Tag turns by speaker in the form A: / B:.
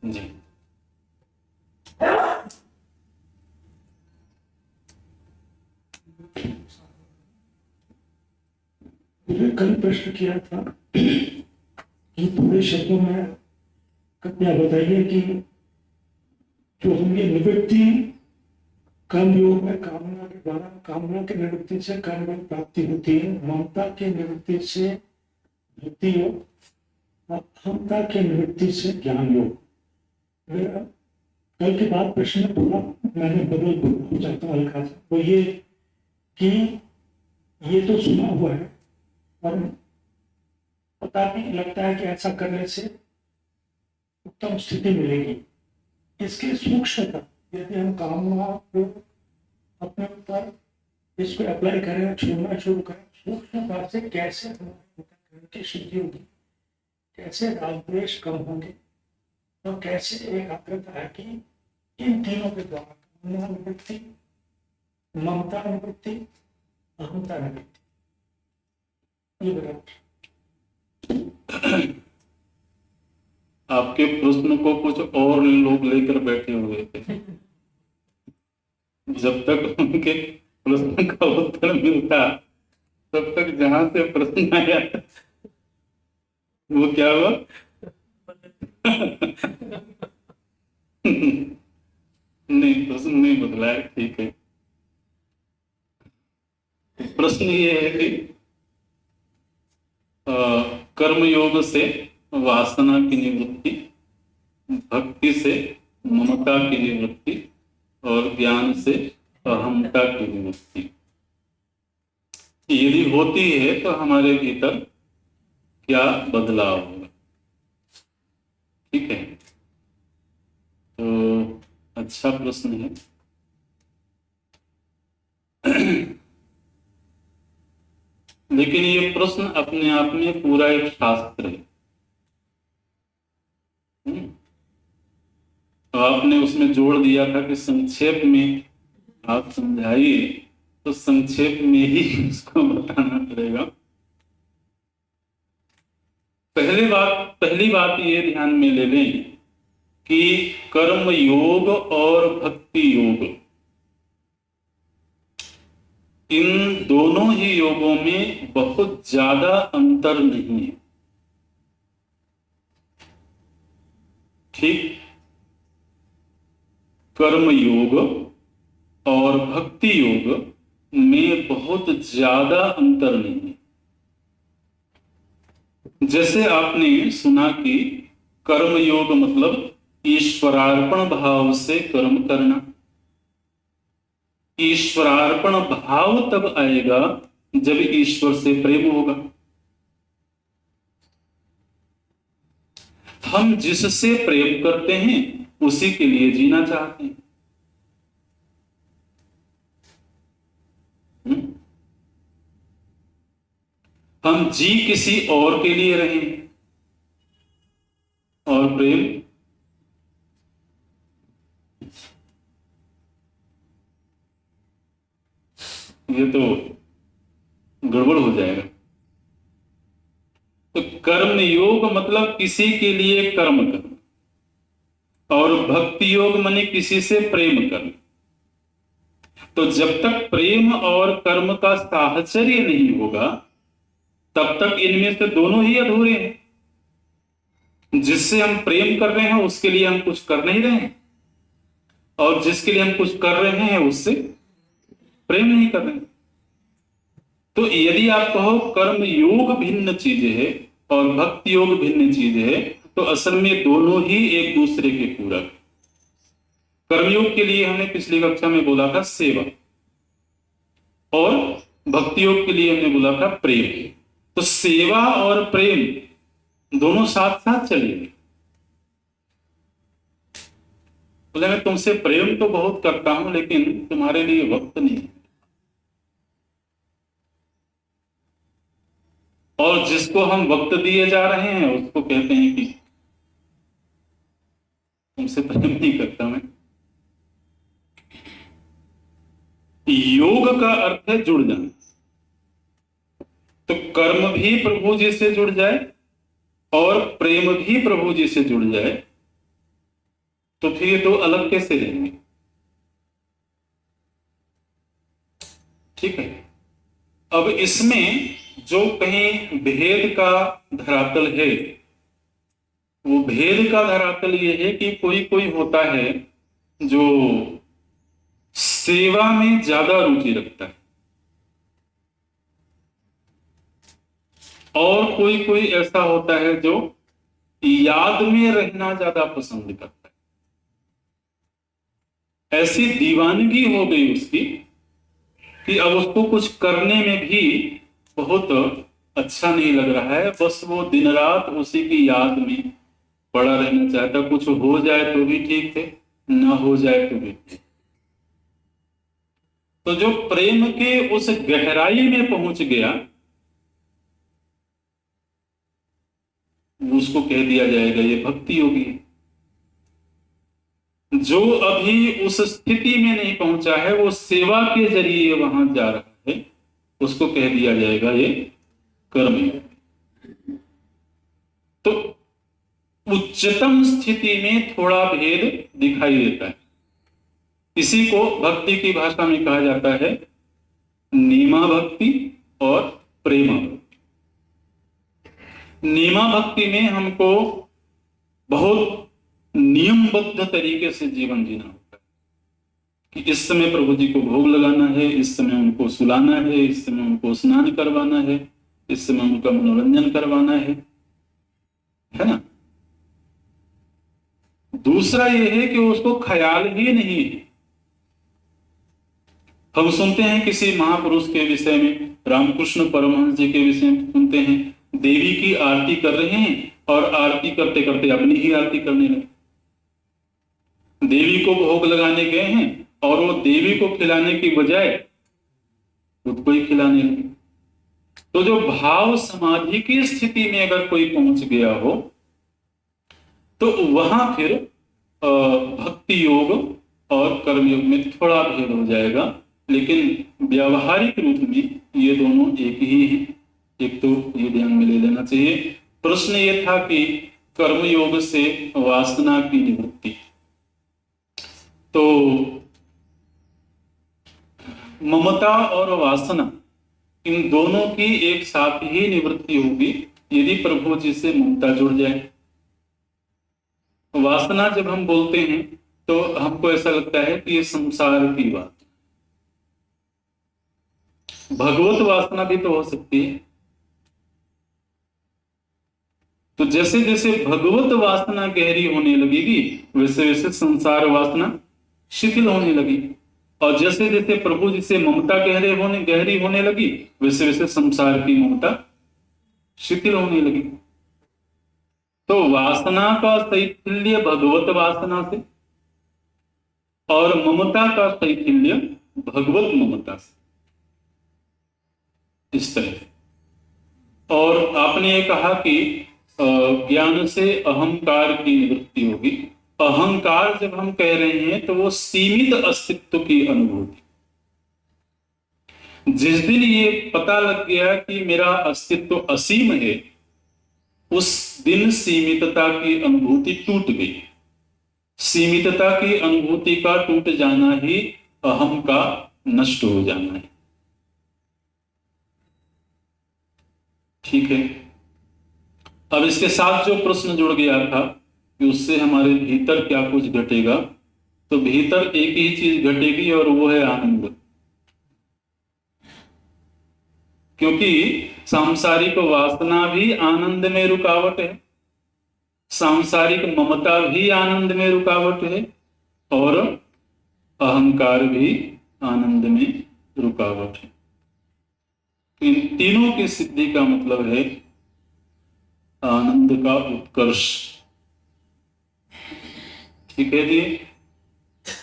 A: जी।
B: मुझे कल प्रश्न किया था कि थोड़े शब्दों में कृपया बताइए कि जो हम ये निवृत्ति कर्म योग में कामना के द्वारा, कामना की निवृत्ति से कर्म योग प्राप्ति होती है, ममता की निवृत्ति से भक्ति योग, और अहंता की निवृत्ति से ज्ञान योग। मेरा कल के बाद प्रश्न थोड़ा मैंने बदल चाहता हूँ हल्का सा, तो ये कि ये तो सुना हुआ है और पता नहीं लगता है कि ऐसा करने से उत्तम स्थिति मिलेगी। इसके सूक्ष्मता, यदि हम कामना को अपने ऊपर इसको अप्लाई करें, छोड़ना शुरू करें, सूक्ष्मता से कैसे हमारे की शुद्धि होगी, कैसे रागद्वेष कम होंगे, और कैसे एकाग्रता है कि इन तीनों के द्वारा कामना निवृत्ति, ममता निवृत्ति, अहंता निवृत्ति। ये बराबर
A: आपके प्रश्न को कुछ और लोग लेकर बैठे हुए थे। जब तक उनके प्रश्न का उत्तर मिलता तब तक जहां से प्रश्न आया वो क्या हुआ? नहीं, प्रश्न नहीं बदला है, ठीक है। प्रश्न ये है कि कर्मयोग से वासना की निवृत्ति, भक्ति से ममता की निवृत्ति और ज्ञान से अहंता की निवृत्ति यदि होती है तो हमारे भीतर क्या बदलाव होगा? ठीक है, तो अच्छा प्रश्न है। लेकिन ये प्रश्न अपने आप में पूरा एक शास्त्र है। तो आपने उसमें जोड़ दिया था कि संक्षेप में आप समझाइए, तो संक्षेप में ही उसको बताना पड़ेगा। पहली बात ये ध्यान में ले लें कि कर्म योग और भक्ति योग, इन दोनों ही योगों में बहुत ज्यादा अंतर नहीं है। ठीक, कर्म योग और भक्ति योग में बहुत ज्यादा अंतर नहीं है। जैसे आपने सुना कि कर्म योग मतलब ईश्वरार्पण भाव से कर्म करना। ईश्वरार्पण भाव तब आएगा जब ईश्वर से प्रेम होगा। हम जिससे प्रेम करते हैं उसी के लिए जीना चाहते हैं। हम जी किसी और के लिए रहे और प्रेम ये तो गड़बड़ हो जाएगा। तो कर्म योग मतलब किसी के लिए कर्म करना, और भक्ति योग माने किसी से प्रेम करना। तो जब तक प्रेम और कर्म का साहचर्य नहीं होगा तब तक इनमें से दोनों ही अधूरे हैं। जिससे हम प्रेम कर रहे हैं उसके लिए हम कुछ कर नहीं रहे हैं, और जिसके लिए हम कुछ कर रहे हैं उससे प्रेम नहीं कर रहे हैं। तो यदि आप कहो कर्म योग भिन्न चीज है और भक्ति योग भिन्न चीज है, तो असल में दोनों ही एक दूसरे के पूरक। कर्मयोग के लिए हमने पिछली कक्षा में बोला था सेवा, और भक्ति योग के लिए हमने बोला था प्रेम। तो सेवा और प्रेम दोनों साथ साथ चलेंगे। बोले मैं तुमसे प्रेम तो बहुत करता हूं लेकिन तुम्हारे लिए वक्त नहीं है। और जिसको हम वक्त दिए जा रहे हैं उसको कहते हैं कि तुमसे प्रेम नहीं करता मैं। योग का अर्थ है जुड़ जाना। तो कर्म भी प्रभु जी से जुड़ जाए और प्रेम भी प्रभु जी से जुड़ जाए, तो फिर ये दो अलग कैसे रहेंगे? ठीक है। अब इसमें जो कहीं भेद का धरातल है, वो भेद का धरातल ये है कि कोई कोई होता है जो सेवा में ज्यादा रुचि रखता है, और कोई कोई ऐसा होता है जो याद में रहना ज्यादा पसंद करता है। ऐसी दीवानगी हो गई उसकी कि अब उसको कुछ करने में भी बहुत अच्छा नहीं लग रहा है, बस वो दिन रात उसी की याद में पड़ा रहना चाहता। कुछ हो जाए तो भी ठीक है, ना हो जाए तो भी ठीक। तो जो प्रेम के उस गहराई में पहुंच गया, उसको कह दिया जाएगा ये भक्ति योगी है। जो अभी उस स्थिति में नहीं पहुंचा है, वो सेवा के जरिए वहां जा रहा है, उसको कह दिया जाएगा ये कर्मयोग। तो उच्चतम स्थिति में थोड़ा भेद दिखाई देता है। इसी को भक्ति की भाषा में कहा जाता है नीमा भक्ति और प्रेमा भक्ति। नीमा भक्ति में हमको बहुत नियमबद्ध तरीके से जीवन जीना होता है कि इस समय प्रभु जी को भोग लगाना है, इस समय उनको सुलाना है, इस समय उनको स्नान करवाना है, इस समय उनका मनोरंजन करवाना है ना। दूसरा ये है कि उसको ख्याल ही नहीं है। हम सुनते हैं किसी महापुरुष के विषय में, रामकृष्ण परमहंस जी के विषय में सुनते हैं, देवी की आरती कर रहे हैं और आरती करते करते अपनी ही आरती करने लगे। देवी को भोग लगाने गए हैं और वो देवी को खिलाने की बजाय खुद को ही खिलाने लगे। तो जो भाव समाधि की स्थिति में अगर कोई पहुंच गया हो, तो वहां फिर भक्ति योग और कर्मयोग में थोड़ा भेद हो जाएगा, लेकिन व्यावहारिक रूप में ये दोनों एक ही हैं। एक तो ये ध्यान में ले लेना चाहिए। प्रश्न ये था कि कर्मयोग से वासना की निवृत्ति, तो ममता और वासना इन दोनों की एक साथ ही निवृत्ति होगी यदि प्रभु जी से ममता जुड़ जाए। वासना जब हम बोलते हैं तो हमको ऐसा लगता है कि ये संसार की बात। भगवत वासना भी तो हो सकती है। तो जैसे जैसे भगवत वासना गहरी होने लगेगी, वैसे वैसे संसार वासना शिथिल होने लगी, और जैसे जैसे प्रभु जी से ममता गहरी होने लगी, वैसे वैसे संसार की ममता शिथिल होने लगी। तो वासना का शैथिल्य भगवत वासना से और ममता का शैथिल्य भगवत ममता से, इस तरह। और आपने ये कहा कि ज्ञान से अहंकार की निवृत्ति होगी। अहंकार जब हम कह रहे हैं तो वो सीमित अस्तित्व की अनुभूति। जिस दिन ये पता लग गया कि मेरा अस्तित्व असीम है, उस दिन सीमितता की अनुभूति टूट गई। सीमितता की अनुभूति का टूट जाना ही अहम का नष्ट हो जाना है। ठीक है। अब इसके साथ जो प्रश्न जुड़ गया था कि उससे हमारे भीतर क्या कुछ घटेगा, तो भीतर एक ही चीज घटेगी और वो है आनंद। क्योंकि सांसारिक वासना भी आनंद में रुकावट है, सांसारिक ममता भी आनंद में रुकावट है, और अहंकार भी आनंद में रुकावट है। इन तीनों की सिद्धि का मतलब है आनंद का उत्कर्ष। ठीक है जी।